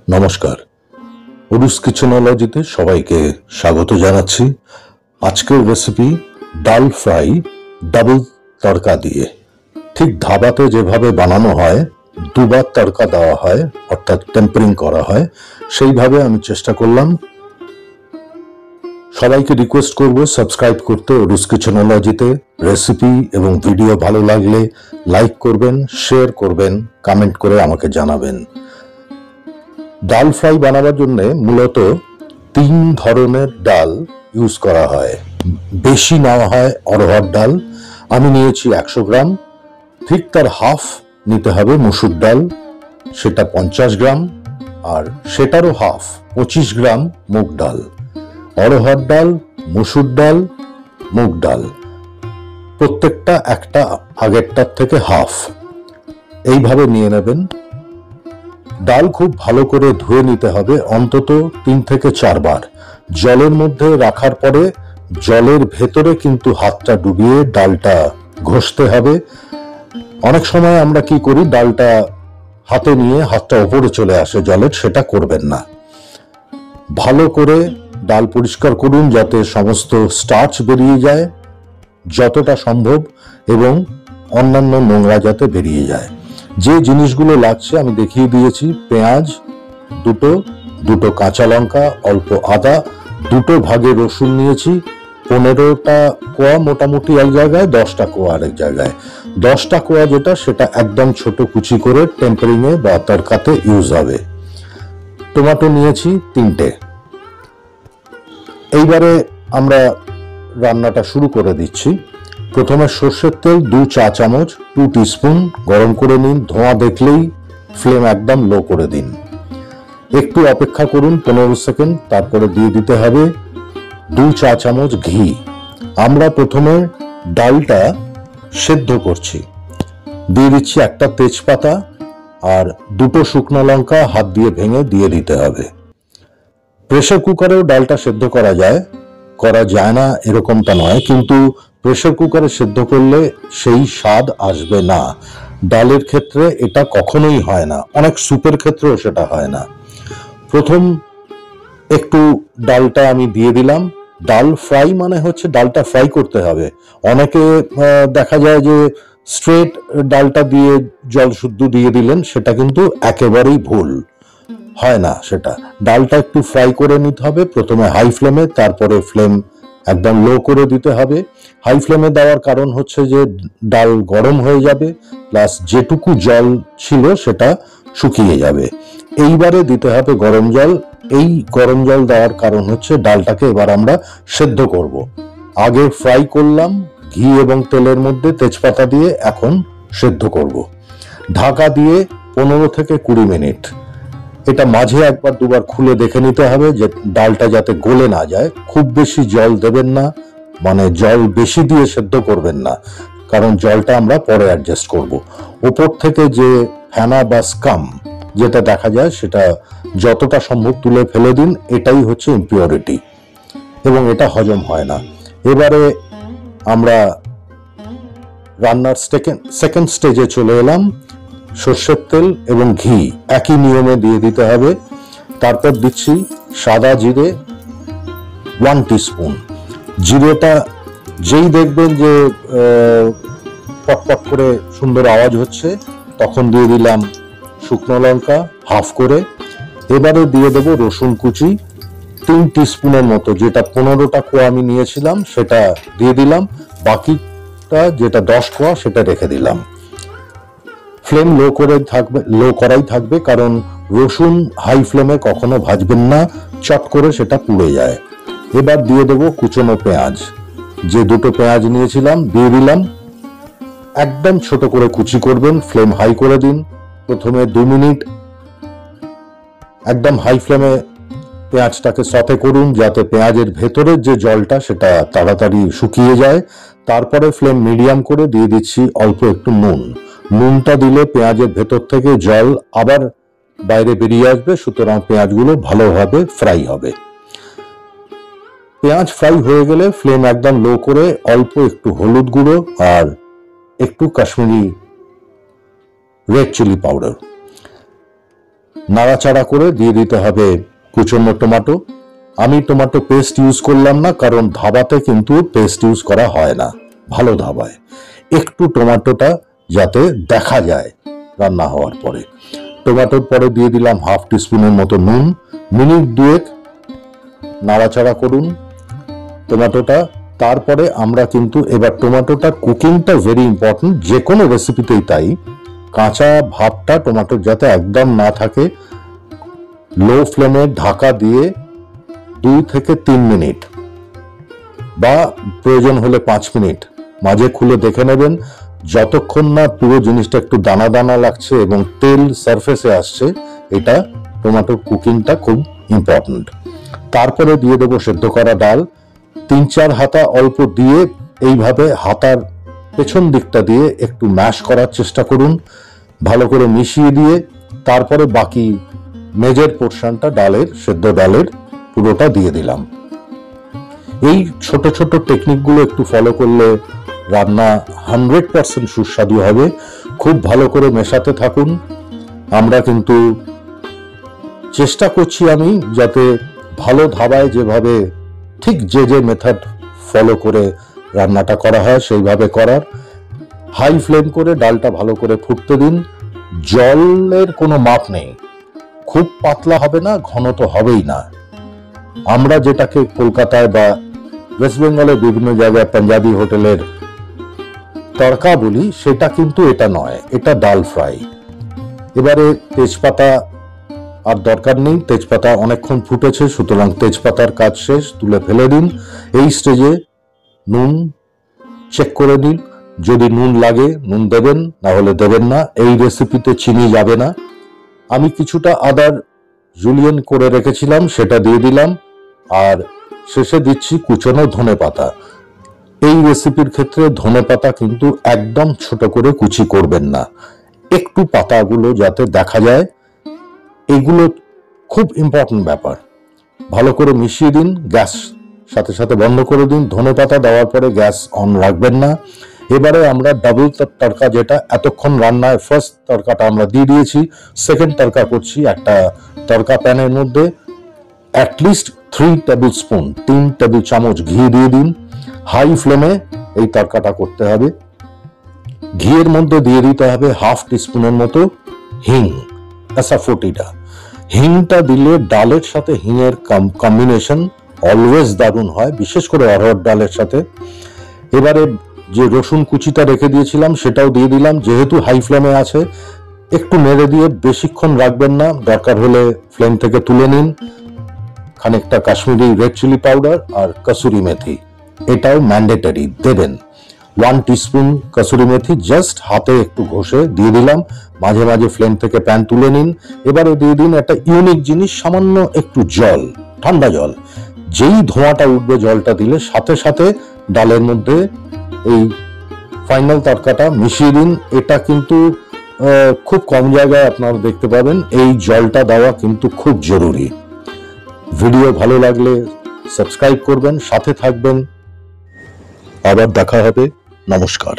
নমস্কার, উরুস কিচেনোলজিতে সবাইকে স্বাগত জানাচ্ছি। আজকের রেসিপি ডাল ফ্রাই ডাবল তড়কা দিয়ে। ঠিক ধাবাতে যেভাবে বানানো হয়, দুবার তড়কা দেওয়া হয় অর্থাৎ টেম্পারিং করা হয়, সেইভাবে আমি চেষ্টা করলাম। সবাইকে রিকোয়েস্ট করব সাবস্ক্রাইব করতে উরুস কিচেনোলজিতে। রেসিপি এবং ভিডিও ভালো লাগলে লাইক করবেন, শেয়ার করবেন, কমেন্ট করে আমাকে জানাবেন। ডাল ফ্রাই বানাবার জন্য মূলত 3 ধরনের ডাল ইউজ করা হয়। বেশি নেওয়া হয় অরহর ডাল, আমি নিয়েছি 100 গ্রাম। ঠিক তার হাফ নিতে হবে মসুর ডাল, সেটা 50 গ্রাম। আর সেটারও হাফ 25 গ্রাম মুগ ডাল। অরহর ডাল, মসুর ডাল, মুগ ডাল প্রত্যেকটা একটা আগেরটার থেকে হাফ, এইভাবে নিয়ে নেবেন। ডাল খুব ভালো করে ধুয়ে নিতে হবে, অন্তত 3 থেকে 4 বার। জলের মধ্যে রাখার পরে জলের ভেতরে কিন্তু হাতটা ডুবিয়ে ডালটা ঘষতে হবে। অনেক সময় আমরা কি করি, ডালটা হাতে নিয়ে হাতটা উপরে চলে আসে জলের, সেটা করবেন না। ভালো করে ডাল পরিষ্কার করুন যাতে সমস্ত স্টার্চ বেরিয়ে যায় যতটা সম্ভব, এবং অন্যান্য নোংরা যাতে বেরিয়ে যায়। যে জিনিসগুলো লাগছে আমি দেখিয়ে দিয়েছি। পেঁয়াজ দুটো কাঁচা লঙ্কা, অল্প আদা, 2 ভাগে রসুন নিয়েছি, 15টা কোয়া মোটামুটি এক জায়গায়, 10টা কোয়া আরেক জায়গায়। 10টা কোয়া যেটা, সেটা একদম ছোট কুচি করে টেম্পারিং এ বা তরকাতে ইউজ হবে। টমেটো নিয়েছি 3টে। এইবারে আমরা রান্নাটা শুরু করে দিচ্ছি। প্রথমে সর্ষের তেল 2 চা চামচ 2 টিস্পুন গরম করে নিন। ধোঁয়া দেখলেই ফ্লেম একদম লো করে দিন। একটু অপেক্ষা করুন 15 সেকেন্ড, তারপরে দিয়ে দিতে হবে 2 চা চামচ ঘি। আমরা প্রথমে ডালটা সেদ্ধ করছি। দিয়ে দিচ্ছি একটা তেজপাতা আর 2টো শুকনো লঙ্কা হাত দিয়ে ভেঙে দিয়ে দিতে হবে। প্রেসার কুকারেও ডালটা সেদ্ধ করা যায় না এরকমটা নয়, কিন্তু প্রেসার কুকারে সেদ্ধ করলে সেই স্বাদ আসবে না। ডালের ক্ষেত্রে এটা কখনোই হয় না, অনেক স্যুপের ক্ষেত্রেও সেটা হয় না। প্রথম একটু ডালটা আমি দিয়ে দিলাম। ডাল ফ্রাই মানে হচ্ছে ডালটা ফ্রাই করতে হবে। অনেকে দেখা যায় যে স্ট্রেট ডালটা দিয়ে জল শুদ্ধ দিয়ে দিলেন, সেটা কিন্তু একেবারেই ভুল হয় না। সেটা ডালটা একটু ফ্রাই করে নিতে হবে, প্রথমে হাই ফ্লেমে, তারপরে ফ্লেম একদম লো করে দিতে হবে। হাই ফ্লেমে দেওয়ার কারণ হচ্ছে যে ডাল গরম হয়ে যাবে, প্লাস যেটুকু জল ছিল সেটা শুকিয়ে যাবে। এইবারে দিতে হবে গরম জল। এই গরম জল দেওয়ার কারণ হচ্ছে ডালটাকে এবার আমরা সেদ্ধ করব। আগে ফ্রাই করলাম ঘি এবং তেলের মধ্যে তেজপাতা দিয়ে, এখন সেদ্ধ করব। ঢাকা দিয়ে 15 থেকে 20 মিনিট। এটা মাঝে একবার দুবার খুলে দেখে নিতে হবে যে ডালটা যাতে গলে না যায়। খুব বেশি জল দেবেন না, মানে জল বেশি দিয়ে সেদ্ধ করবেন না, কারণ জলটা আমরা পরে অ্যাডজাস্ট করব। উপর থেকে যে ফেনা বা স্কাম যেটা দেখা যায়, সেটা যতটা সম্ভব তুলে ফেলে দিন। এটাই হচ্ছে ইম্পিউরিটি এবং এটা হজম হয় না। এবারে আমরা রান্নার সেকেন্ড স্টেজে চলে এলাম। সর্ষের তেল এবং ঘি একই নিয়মে দিয়ে দিতে হবে। তারপর দিচ্ছি সাদা জিরে 1 টিস্পুন। জিরেটা যেই দেখবেন যে পটপট করে সুন্দর আওয়াজ হচ্ছে, তখন দিয়ে দিলাম শুকনো লঙ্কা হাফ করে। এবারে দিয়ে দেবো রসুন কুচি 3 টিস্পুনের মতো, যেটা 15টা কোয়া আমি নিয়েছিলাম সেটা দিয়ে দিলাম। বাকিটা যেটা 10 কোয়া সেটা রেখে দিলাম। ফ্লেম লো করাই থাকবে, কারণ রসুন হাই ফ্লেমে কখনো ভাজবেন না, চট করে সেটা পুড়ে যায়। এবার দিয়ে দেবো কুচনো পেঁয়াজ। যে 2টো পেঁয়াজ নিয়েছিলাম দিয়ে দিলাম। একদম ছোট করে কুচি করবেন, ফ্লেম হাই করে দিন। প্রথমে 2 মিনিট একদম হাই ফ্লেমে পেঁয়াজটাকে সতে করুন, যাতে পেঁয়াজের ভেতরের যে জলটা সেটা তাড়াতাড়ি শুকিয়ে যায়। তারপরে ফ্লেম মিডিয়াম করে দিয়ে দিচ্ছি অল্প একটু নুন। নুনটা দিলে পেঁয়াজের ভেতর থেকে জল আবার বাইরে বেরিয়ে আসবে, সুতরাং পেঁয়াজগুলো ভালোভাবে ফ্রাই হবে। পেঁয়াজ ফ্রাই হয়ে গেলে ফ্লেম একদম লো করে অল্প একটু হলুদ গুঁড়ো আর একটু কাশ্মীরি রেড চিলি পাউডার নাড়াচাড়া করে দিয়ে দিতে হবে কুচনো টমেটো। আমি টমেটো পেস্ট ইউজ করলাম না, কারণ ধাবাতে কিন্তু পেস্ট ইউজ করা হয় না ভালো ধাবায়। একটু টমেটোটা যাতে দেখা যায় রান্না হওয়ার পরে। টমেটোর পরে দিয়ে দিলাম হাফ টিস্পুনের মতো নুন। মিনিট 2 নাড়াচাড়া করুন টমেটোটা। তারপরে আমরা কিন্তু এবার টমেটোটার কুকিংটা ভেরি ইম্পর্টেন্ট, যে কোনো রেসিপিতেই তাই। কাঁচা ভাবটা টমেটোর যাতে একদম না থাকে। লো ফ্লেমে ঢাকা দিয়ে 2 থেকে 3 মিনিট বা প্রয়োজন হলে 5 মিনিট মাঝে খুলে দেখে নেবেন। যতক্ষণ না পুরো জিনিসটা একটু দানা দানা লাগছে এবং তেল সারফেসে আসছে, এটা টমেটোর কুকিংটা খুব ইম্পর্টেন্ট। তারপরে দিয়ে দেবো সেদ্ধ করা ডাল। 3-4 হাতা অল্প দিয়ে এইভাবে হাতার পেছন দিকটা দিয়ে একটু ম্যাশ করার চেষ্টা করুন, ভালো করে মিশিয়ে দিয়ে তারপরে বাকি মেজর পোর্শনটা ডালের, সেদ্ধ ডালের পুরোটা দিয়ে দিলাম। এই ছোট ছোট টেকনিকগুলো একটু ফলো করলে রান্না 100% সুস্বাদু হবে। খুব ভালো করে মেশাতে থাকুন। আমরা কিন্তু চেষ্টা করছি আমি যাতে ভালো ধাবায় যেভাবে ঠিক যে মেথড ফলো করে রান্নাটা করা হয় সেইভাবে করার। হাই ফ্লেম করে ডালটা ভালো করে ফুটতে দিন। জলের কোনো মাপ নেই, খুব পাতলা হবে না, ঘন তো হবেই না। আমরা যেটাকে কলকাতায় বা ওয়েস্ট বেঙ্গলের বিভিন্ন জায়গায় পাঞ্জাবি হোটেলের তড়কা বলি, সেটা কিন্তু এটা নয়, এটা ডাল ফ্রাই। এবারে তেজপাতা আর দরকার নেই, তেজপাতা অনেকক্ষণ ফুটেছে, সুতরাং তেজপাতার কাজ শেষ, তুলে ফেলে দিন। এই স্টেজে নুন চেক করে নিন, যদি নুন লাগে নুন দেবেন, না হলে দেবেন না। এই রেসিপিতে চিনি যাবে না। আমি কিছুটা আদার জুলিয়েন করে রেখেছিলাম, সেটা দিয়ে দিলাম। আর শেষে দিচ্ছি কুচনো ধনেপাতা। এই রেসিপির ক্ষেত্রে ধনেপাতা কিন্তু একদম ছোট করে কুচি করবেন না, একটু পাতাগুলো যাতে দেখা যায়, এগুলো খুব ইম্পর্টেন্ট ব্যাপার। ভালো করে মিশিয়ে দিন, গ্যাস সাথে সাথে বন্ধ করে দিন। ধনেপাতা দেওয়ার পরে গ্যাস অন রাখবেন না। এবারে আমরা ডাবল তড়কা, যেটা এতক্ষণ রান্নায় ফার্স্ট তড়কাটা আমরা দিয়ে দিয়েছি, সেকেন্ড তড়কা করছি। একটা তড়কা প্যানের মধ্যে অ্যাটলিস্ট 3 টেবিল স্পুন, 3 টেবিল চামচ ঘি দিয়ে দিন। হাই ফ্লেমে এই তড়কাটা করতে হবে। ঘিয়ের মধ্যে দিয়ে দিতে হবে হাফ টিস্পুনের মতো হিং, এসাফোটিডা। হিংটা দিলে ডালের সাথে হিংয়ের কম্বিনেশন অলওয়েজ দারুণ হয়, বিশেষ করে অরহর ডালের সাথে। এবারে যে রসুন কুচিটা রেখে দিয়েছিলাম সেটাও দিয়ে দিলাম। যেহেতু হাই ফ্লেমে আছে, একটু নেড়ে দিয়ে বেশিক্ষণ রাখবেন না, দরকার হলে ফ্লেম থেকে তুলে নিন। খানিকটা কাশ্মীরি রেড চিলি পাউডার আর কসুরি মেথি, এটাও ম্যান্ডেটরি দেবেন। 1 টিস্পুন কসুরি মেথি জাস্ট হাতে একটু ঘষে দিয়ে দিলাম। মাঝে মাঝে ফ্লেম থেকে প্যান তুলে নিন। এবারে দিয়ে দিন একটা ইউনিক জিনিস, সামান্য একটু জল, ঠান্ডা জল। যেই ধোঁয়াটা উঠবে জলটা দিলে, সাথে সাথে ডালের মধ্যে এই ফাইনাল তড়কাটা মিশিয়ে দিন। এটা কিন্তু খুব কম জায়গায় আপনারা দেখতে পাবেন। এই জলটা দেওয়া কিন্তু খুব জরুরি। ভিডিও ভালো লাগলে সাবস্ক্রাইব করবেন, সাথে থাকবেন। আবার দেখা হবে। নমস্কার।